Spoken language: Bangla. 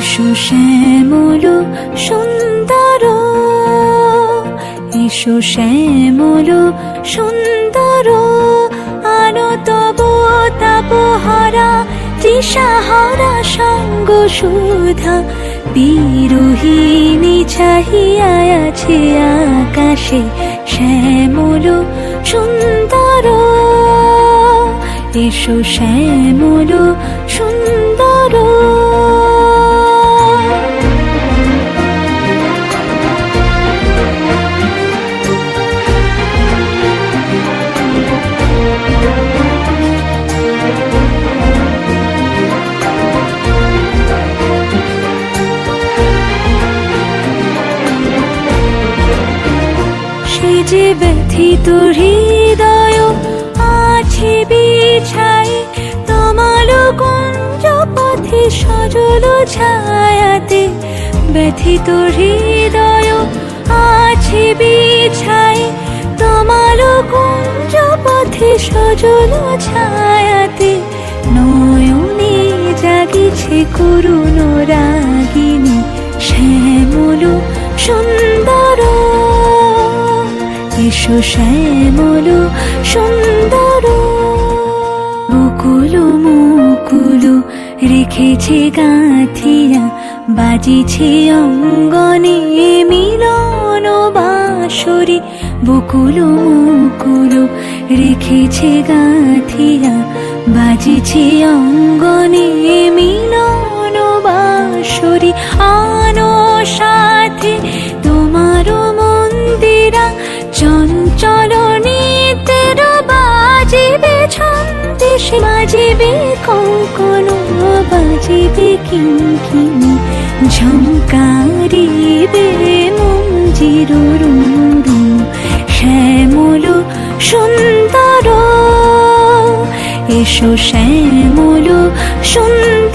এসো শ্যামল সুন্দর, এসো শ্যামল সুন্দর, আনো তব তাপহারা তৃষাহারা সঙ্গ সুধা। বিরোহিণী চাহিয়া আছে আকাশে শ্যামল সুন্দর, এসো শ্যামল সুন্দর। সে যে ব্যথিত হৃদয় আছে বিছাই, তমাল কুঞ্জ পথে সজল ছায়াতে। ব্যথিত হৃদয় আছে বিছাই, তমাল কুঞ্জ পথে সজল ছায়াতে। নয়নে জাগিছে করুণ রাগিনী শ্যামল সুন্দর, এসো শ্যামল সুন্দর। বকুল মুকুল রেখেছে গাঁথিয়া, বাজিছে অঙ্গনে মিলন বাঁশরি। বকুল মুকুল রেখেছে গাঁথিয়া, বাজিছে অঙ্গনে মিলন বাঁশরি। আনো সাথে তোমার মন্দিরা, চঞ্চল নিতের বাজিবে ছন্দেশে। বাজিবে কঙ্কণ, বাজিবে কিঙ্কিণী, ঝঙ্কারিবে মঞ্জির রুরু। শ্যামল সুন্দর, এসো শ্যামল সুন্দর।